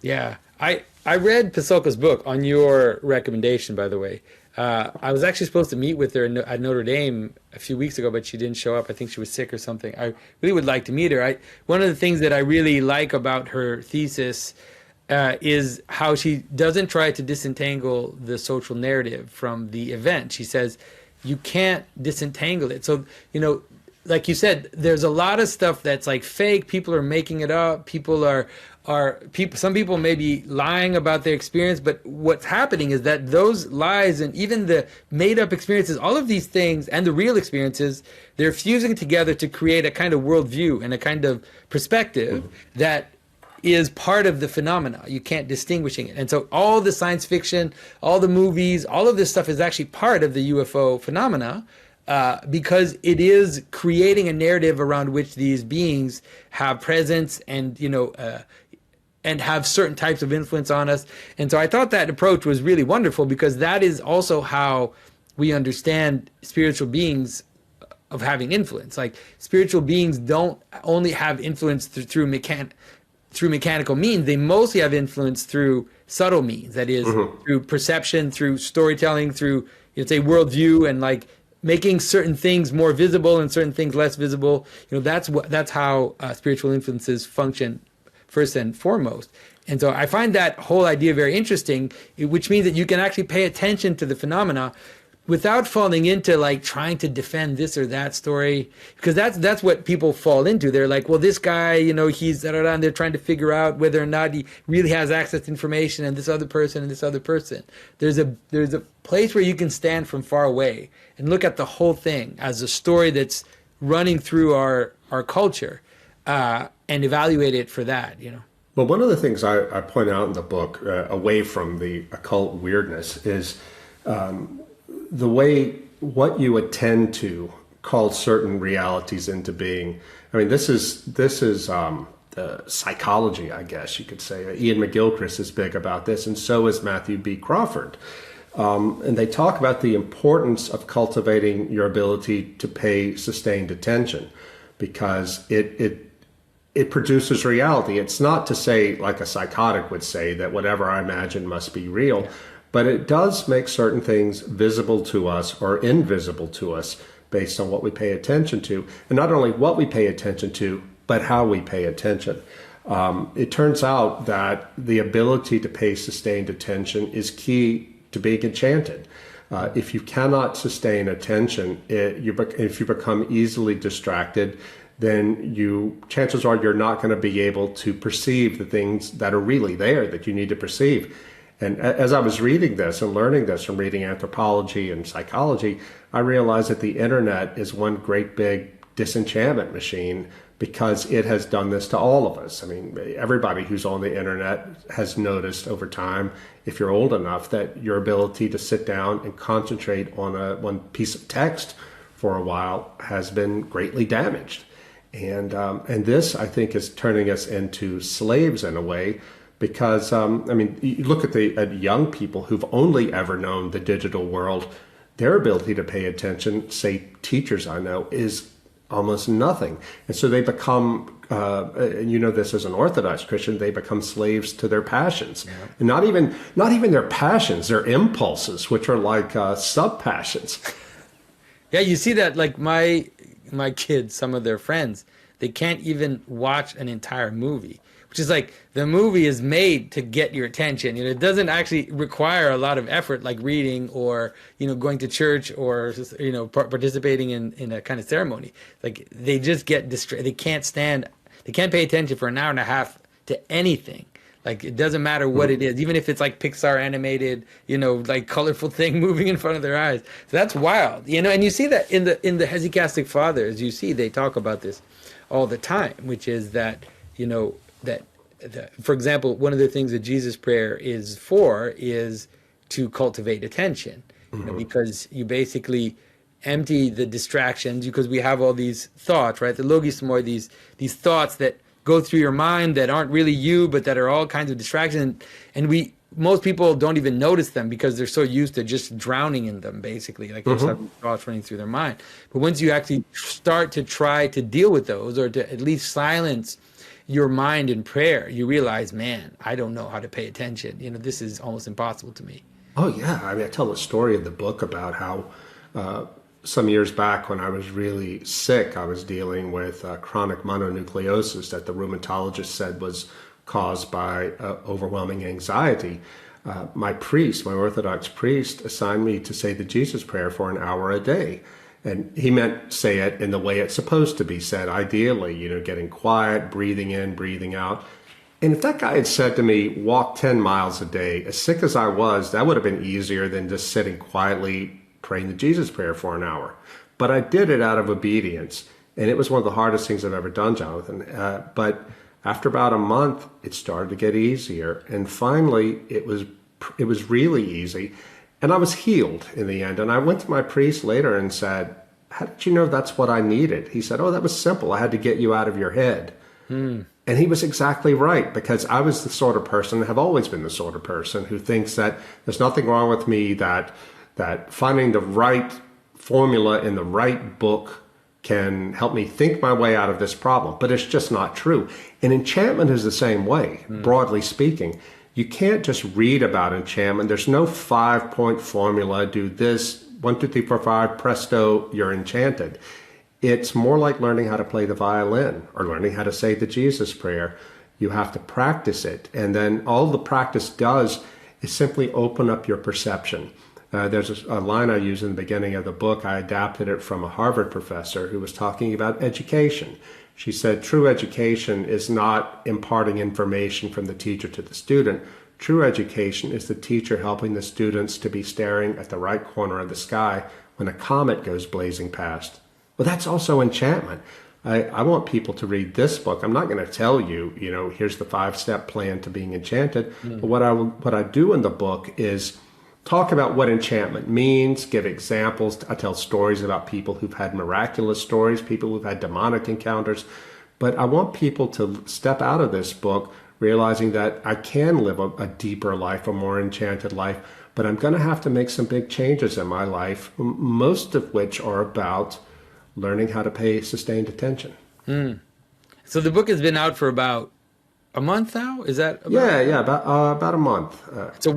Yeah. I read Pasulka's book on your recommendation, by the way. I was actually supposed to meet with her at Notre Dame a few weeks ago, but she didn't show up. I think she was sick or something. I really would like to meet her. One of the things that I really like about her thesis is how she doesn't try to disentangle the social narrative from the event. She says, you can't disentangle it. So, like you said, there's a lot of stuff that's like fake. People are making it up. Some people may be lying about their experience, but what's happening is that those lies and even the made up experiences, all of these things and the real experiences, they're fusing together to create a kind of worldview and a kind of perspective that is part of the phenomena. You can't distinguishing it. And so all the science fiction, all the movies, all of this stuff is actually part of the UFO phenomena. Because it is creating a narrative around which these beings have presence and, and have certain types of influence on us. And so I thought that approach was really wonderful because that is also how we understand spiritual beings of having influence. Like spiritual beings don't only have influence through mechanical means. They mostly have influence through subtle means. That is, through perception, through storytelling, through, say, worldview, and like making certain things more visible and certain things less visible. That's how spiritual influences function first and foremost. And so I find that whole idea very interesting, which means that you can actually pay attention to the phenomena without falling into like trying to defend this or that story, because that's what people fall into. They're like, well, this guy, he's da, da, da, and they're trying to figure out whether or not he really has access to information, and this other person and this other person. There's a place where you can stand from far away and look at the whole thing as a story that's running through our culture, and evaluate it for that. Well, one of the things I point out in the book, away from the occult weirdness, is the way what you attend to calls certain realities into being. I mean, this is psychology, I guess you could say. Ian McGilchrist is big about this, and so is Matthew B. Crawford. And they talk about the importance of cultivating your ability to pay sustained attention, because it produces reality. It's not to say, like a psychotic would say, that whatever I imagine must be real, but it does make certain things visible to us or invisible to us based on what we pay attention to. And not only what we pay attention to, but how we pay attention. It turns out that the ability to pay sustained attention is key to being enchanted. If you cannot sustain attention, if you become easily distracted, then chances are you're not going to be able to perceive the things that are really there that you need to perceive. And as I was reading this and learning this from reading anthropology and psychology, I realized that the internet is one great big disenchantment machine, because it has done this to all of us. I mean, everybody who's on the internet has noticed over time, if you're old enough, that your ability to sit down and concentrate on one piece of text for a while has been greatly damaged. And this, I think, is turning us into slaves in a way, because, you look at young people who've only ever known the digital world, their ability to pay attention, say teachers I know, is almost nothing. And so they become, this as an Orthodox Christian, they become slaves to their passions. Yeah. And not even their passions, their impulses, which are like sub-passions. Yeah, you see that, like my kids, some of their friends, they can't even watch an entire movie, which is like, the movie is made to get your attention. It doesn't actually require a lot of effort, like reading or, going to church or, participating in a kind of ceremony. Like, they just get distracted. They can't pay attention for an hour and a half to anything. Like, it doesn't matter what it is, even if it's like Pixar animated, like colorful thing moving in front of their eyes. So that's wild, and you see that in the hesychastic fathers, they talk about this all the time, which is that, for example, one of the things that Jesus' prayer is to cultivate attention, because you basically empty the distractions, because we have all these thoughts, right? The logismoi, these thoughts that go through your mind that aren't really you, but that are all kinds of distractions. And most people don't even notice them because they're so used to just drowning in them, basically, like there's thoughts running through their mind. But once you actually start to try to deal with those, or to at least silence your mind in prayer, you realize, man, I don't know how to pay attention. This is almost impossible to me. Oh, yeah. I tell a story in the book about how some years back, when I was really sick, I was dealing with chronic mononucleosis that the rheumatologist said was caused by overwhelming anxiety. My Orthodox priest, assigned me to say the Jesus prayer for an hour a day. And he meant say it in the way it's supposed to be said, ideally, getting quiet, breathing in, breathing out. And if that guy had said to me, walk 10 miles a day, as sick as I was, that would have been easier than just sitting quietly praying the Jesus prayer for an hour. But I did it out of obedience. And it was one of the hardest things I've ever done, Jonathan. But after about a month, it started to get easier. And finally, it was really easy. And I was healed in the end. And I went to my priest later and said, how did you know that's what I needed? He said, oh, that was simple. I had to get you out of your head. And he was exactly right, because I was the sort of person, have always been the sort of person, who thinks that there's nothing wrong with me, that finding the right formula in the right book can help me think my way out of this problem, but it's just not true. And enchantment is the same way, broadly speaking. You can't just read about enchantment. There's no 5-point formula, do this, 1, 2, 3, 4, 5, presto, you're enchanted. It's more like learning how to play the violin or learning how to say the Jesus prayer. You have to practice it. And then all the practice does is simply open up your perception. There's a line I use in the beginning of the book. I adapted it from a Harvard professor who was talking about education. She said, true education is not imparting information from the teacher to the student. True education is the teacher helping the students to be staring at the right corner of the sky when a comet goes blazing past. Well, that's also enchantment. I want people to read this book. I'm not going to tell you, here's the 5-step plan to being enchanted. But what I do in the book is talk about what enchantment means, give examples. I tell stories about people who've had miraculous stories, people who've had demonic encounters. But I want people to step out of this book realizing that I can live a deeper life, a more enchanted life, but I'm going to have to make some big changes in my life, most of which are about learning how to pay sustained attention. So the book has been out for about a month now? Is that about a month. So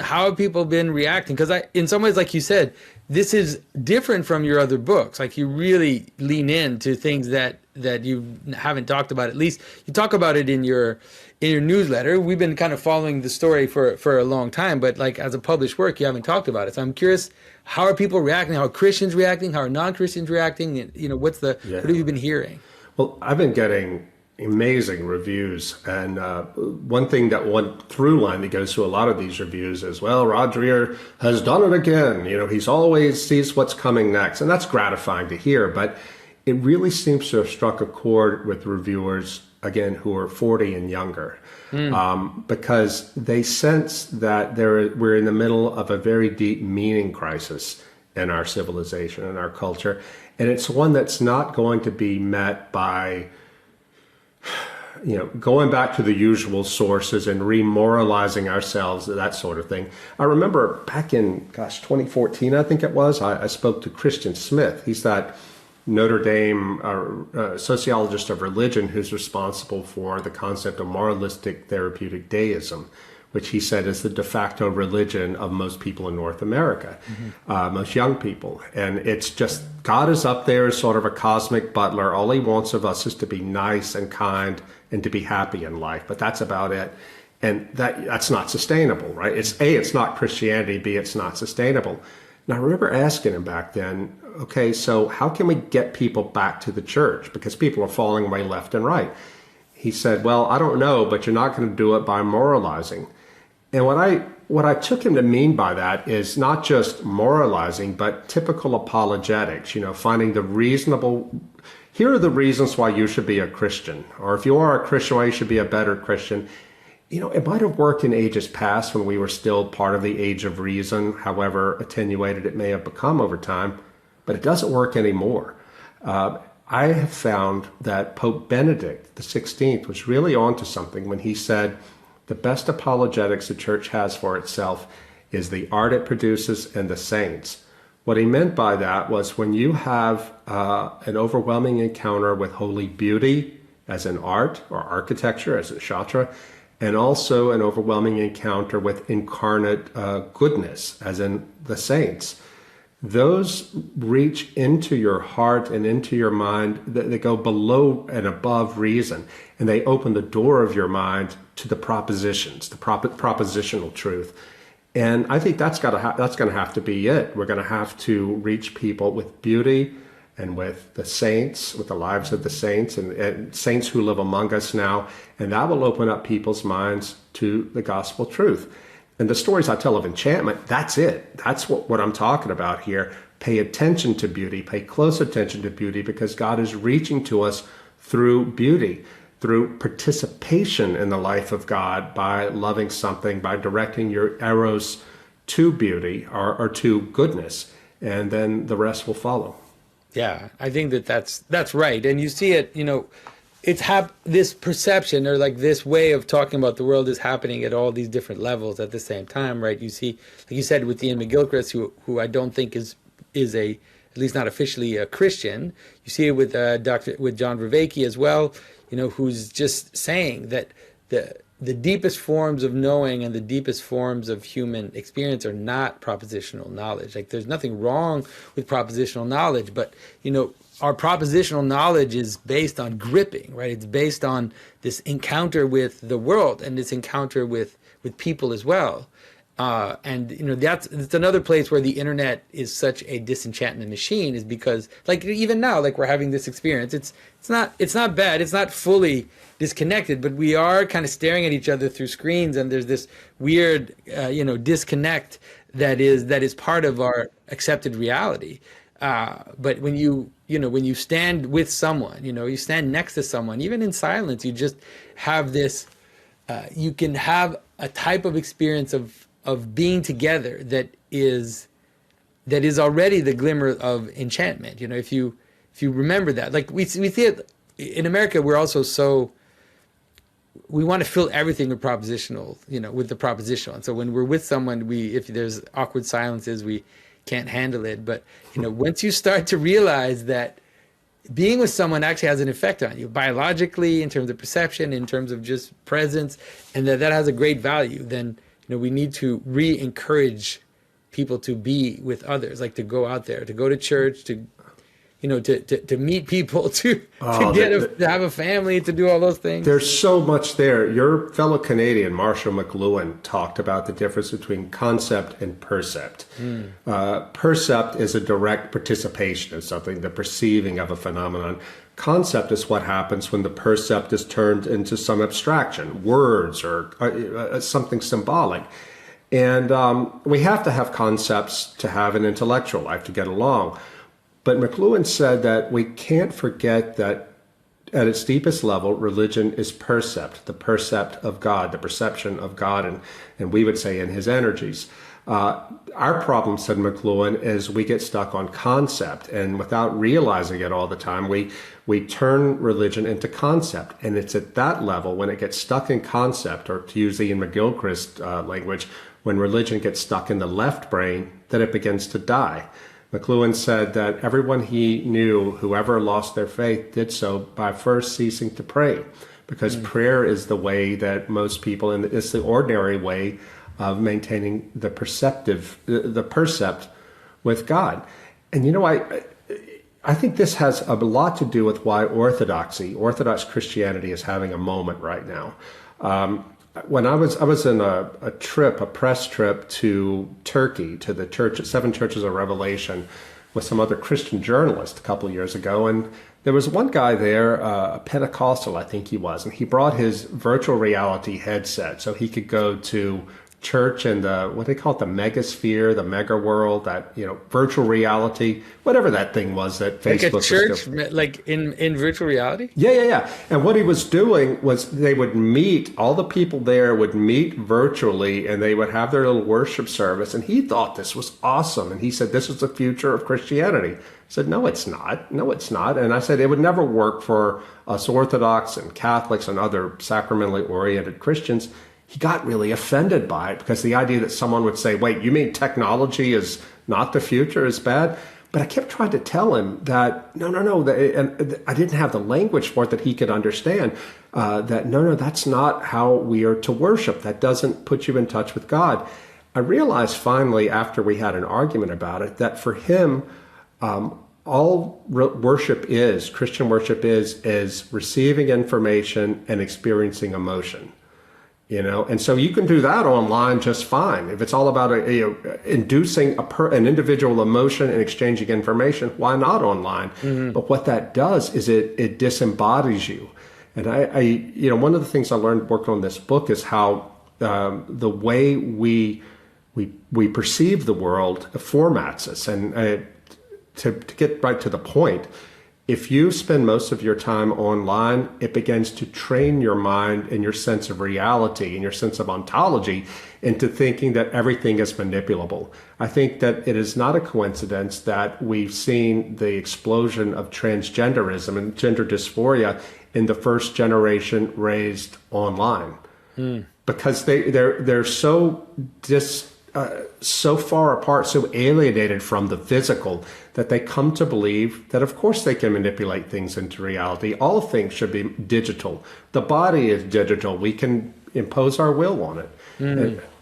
how have people been reacting? Because in some ways, like you said, this is different from your other books. Like you really lean into things that you haven't talked about. At least you talk about it in your newsletter. We've been kind of following the story for a long time, but like as a published work, you haven't talked about it. So I'm curious, how are people reacting? How are Christians reacting? How are non-Christians reacting? And, what have you been hearing? Well, I've been getting amazing reviews. And one thing that went through line that goes through a lot of these reviews is, well, Rod Dreher has done it again. He's always sees what's coming next. And that's gratifying to hear. But it really seems to have struck a chord with reviewers, again, who are 40 and younger, because they sense that we're in the middle of a very deep meaning crisis in our civilization and our culture. And it's one that's not going to be met by going back to the usual sources and remoralizing ourselves, that sort of thing. I remember back in, 2014, I think it was, I spoke to Christian Smith. He's that Notre Dame sociologist of religion who's responsible for the concept of moralistic therapeutic deism, which he said is the de facto religion of most people in North America, most young people. And it's just, God is up there as sort of a cosmic butler. All he wants of us is to be nice and kind and to be happy in life, but that's about it. And that's not sustainable, right? It's not Christianity, B, it's not sustainable. And I remember asking him back then, okay, so how can we get people back to the church? Because people are falling away left and right. He said, well, I don't know, but you're not going to do it by moralizing. And what I took him to mean by that is not just moralizing, but typical apologetics, finding the reasonable, here are the reasons why you should be a Christian, or if you are a Christian, why you should be a better Christian. It might have worked in ages past when we were still part of the age of reason, however attenuated it may have become over time, but it doesn't work anymore. I have found that Pope Benedict XVI was really onto something when he said, the best apologetics the church has for itself is the art it produces and the saints. What he meant by that was when you have an overwhelming encounter with holy beauty as an art or architecture, as a shastra, and also an overwhelming encounter with incarnate goodness, as in the saints, those reach into your heart and into your mind. They go below and above reason, and they open the door of your mind to the propositions, the propositional truth. And I think that's going to have to be it. We're going to have to reach people with beauty and with the saints, with the lives of the saints and saints who live among us now. And that will open up people's minds to the gospel truth. And the stories I tell of enchantment, that's it. That's what I'm talking about here. Pay attention to beauty, pay close attention to beauty, because God is reaching to us through beauty, through participation in the life of God by loving something, by directing your eros to beauty or to goodness, and then the rest will follow. Yeah, I think that's right. And you see it, it's this perception or like this way of talking about the world is happening at all these different levels at the same time, right? You see, like you said, with Ian McGilchrist, who I don't think is a at least not officially a Christian. You see it with John Vervaeke as well, who's just saying that the deepest forms of knowing and the deepest forms of human experience are not propositional knowledge. Like, there's nothing wrong with propositional knowledge, but our propositional knowledge is based on gripping, right? It's based on this encounter with the world and this encounter with people as well. And it's another place where the internet is such a disenchantment machine, is because, like, even now, like, we're having this experience. It's not bad. It's not fully disconnected, but we are kind of staring at each other through screens, and there's this weird, disconnect that is part of our accepted reality. But when you stand with someone, you stand next to someone, even in silence, you just have this. You can have a type of experience of being together that is already the glimmer of enchantment. If you remember that, like we see it in America, we're also we want to fill everything with propositional, with the propositional. And so when we're with someone, if there's awkward silences, we can't handle it. But once you start to realize that being with someone actually has an effect on you biologically, in terms of perception, in terms of just presence, and that has a great value, then we need to re-encourage people to be with others, like to go out there, to go to church, to meet people, to have a family, to do all those things. There's so much there. Your fellow Canadian, Marshall McLuhan, talked about the difference between concept and percept. Percept is a direct participation in something, the perceiving of a phenomenon. Concept is what happens when the percept is turned into some abstraction, words or something symbolic. And we have to have concepts to have an intellectual life, to get along. But McLuhan said that we can't forget that at its deepest level, religion is percept, the percept of God, the perception of God, and we would say in his energies. Our problem, said McLuhan, is we get stuck on concept, and without realizing it all the time, we turn religion into concept. And it's at that level, when it gets stuck in concept, or to use Ian McGilchrist's language, when religion gets stuck in the left brain, that it begins to die. McLuhan said that everyone he knew who ever lost their faith did so by first ceasing to pray, because prayer is the way that most people, and it's the ordinary way of maintaining the percept with God. And I think this has a lot to do with why Orthodox Christianity is having a moment right now. When I was in a press trip to Turkey, to the Seven Churches of Revelation, with some other Christian journalists a couple of years ago, and there was one guy there, a Pentecostal, I think he was, and he brought his virtual reality headset so he could go to church in the, what they call it, the megasphere, the mega world, that, virtual reality, whatever that thing was that Facebook was doing. Like a church, like in virtual reality? Yeah. And what he was doing was they would meet, all the people there would meet virtually, and they would have their little worship service. And he thought this was awesome. And he said, this is the future of Christianity. I said, no, it's not. No, it's not. And I said, it would never work for us Orthodox and Catholics and other sacramentally oriented Christians. He got really offended by it, because the idea that someone would say, wait, you mean technology is not the future, is bad? But I kept trying to tell him that, no, and I didn't have the language for it that he could understand, that no, that's not how we are to worship. That doesn't put you in touch with God. I realized finally, after we had an argument about it, that for him, all Christian worship is receiving information and experiencing emotion. And so you can do that online just fine. If it's all about inducing an individual emotion and exchanging information, why not online? Mm-hmm. But what that does is it disembodies you. And I one of the things I learned working on this book is how the way we perceive the world formats us. And to get right to the point, if you spend most of your time online, it begins to train your mind and your sense of reality and your sense of ontology into thinking that everything is manipulable. I think that it is not a coincidence that we've seen the explosion of transgenderism and gender dysphoria in the first generation raised online. Because they're so so far apart, so alienated from the physical, that they come to believe that, of course, they can manipulate things into reality. All things should be digital. The body is digital. We can impose our will on it.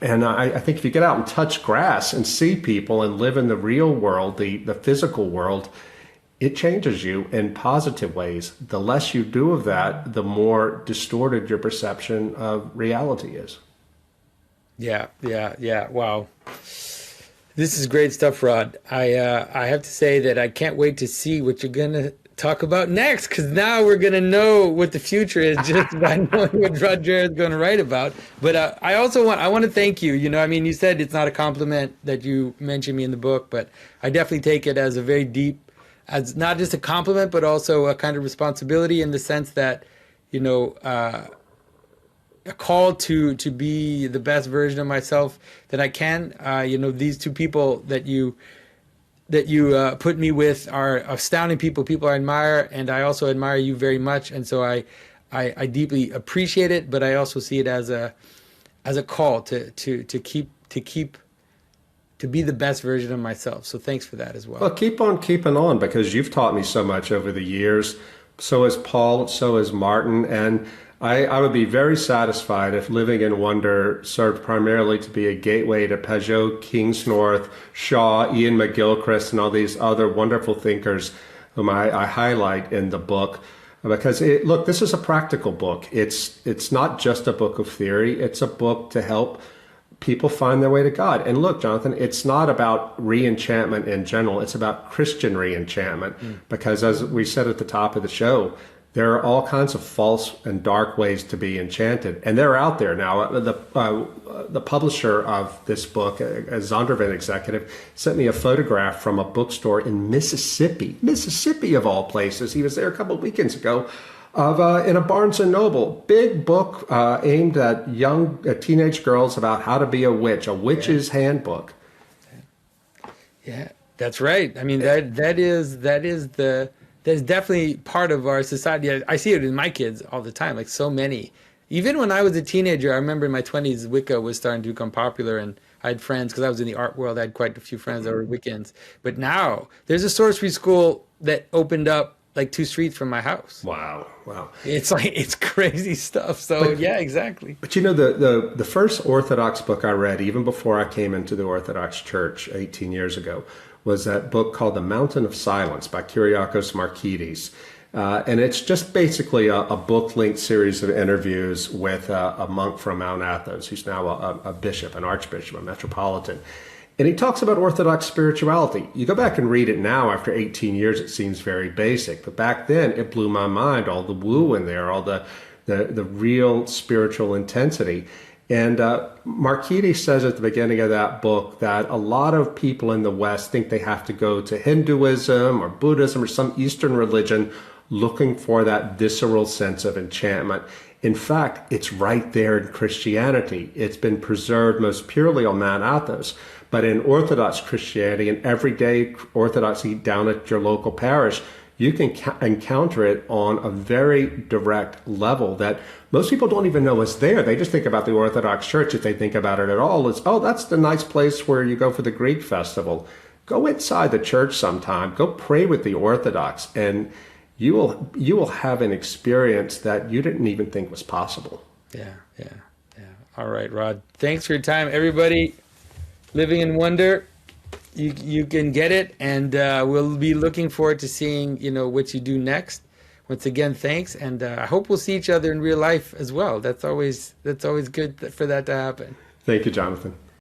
And I think if you get out and touch grass and see people and live in the real world, the physical world, it changes you in positive ways. The less you do of that, the more distorted your perception of reality is. Yeah. Wow. This is great stuff, Rod. I have to say that I can't wait to see what you're going to talk about next, because now we're going to know what the future is just by knowing what Rod Dreher is going to write about. But I want to thank you. You said it's not a compliment that you mentioned me in the book, but I definitely take it as a very deep, as not just a compliment, but also a kind of responsibility, in the sense that, a call to be the best version of myself that I can. These two people that you put me with are astounding people I admire, and I also admire you very much. And so I deeply appreciate it, but I also see it as a call to be the best version of myself. So thanks for that as well. Well, keep on keeping on, because you've taught me so much over the years. So has Paul, so has Martin, and I would be very satisfied if Living in Wonder served primarily to be a gateway to Peugeot, Kingsnorth, Shaw, Ian McGilchrist, and all these other wonderful thinkers whom I highlight in the book. Because, look, this is a practical book. It's not just a book of theory. It's a book to help people find their way to God. And look, Jonathan, it's not about re-enchantment in general. It's about Christian re-enchantment. Because as we said at the top of the show, there are all kinds of false and dark ways to be enchanted, and they're out there now. The publisher of this book, a Zondervan executive, sent me a photograph from a bookstore in Mississippi of all places. He was there a couple of weekends ago, in a Barnes and Noble, big book aimed at young teenage girls about how to be a witch's handbook. Yeah, that's right. I mean, that's definitely part of our society. I see it in my kids all the time, like so many. Even when I was a teenager, I remember in my 20s, Wicca was starting to become popular, and I had friends, because I was in the art world, I had quite a few friends that were Wiccans. But now, there's a sorcery school that opened up like 2 streets from my house. Wow. It's crazy stuff. So yeah, exactly. But the first Orthodox book I read, even before I came into the Orthodox Church 18 years ago, was that book called The Mountain of Silence by Kyriakos Markides. And it's just basically a book-linked series of interviews with a monk from Mount Athos, who's now a bishop, an archbishop, a metropolitan. And he talks about Orthodox spirituality. You go back and read it now, after 18 years, it seems very basic. But back then, it blew my mind, all the woo in there, all the real spiritual intensity. And Markides says at the beginning of that book that a lot of people in the West think they have to go to Hinduism or Buddhism or some Eastern religion looking for that visceral sense of enchantment. In fact, it's right there in Christianity. It's been preserved most purely on Mount Athos. But in Orthodox Christianity and everyday Orthodoxy down at your local parish, you can encounter it on a very direct level that most people don't even know is there. They just think about the Orthodox Church, if they think about it at all, as, oh, that's the nice place where you go for the Greek festival. Go inside the church sometime. Go pray with the Orthodox, and you will have an experience that you didn't even think was possible. Yeah. All right, Rod. Thanks for your time, everybody. Living in Wonder. You can get it, and we'll be looking forward to seeing what you do next. Once again, thanks, and I hope we'll see each other in real life as well. That's always good for that to happen. Thank you, Jonathan.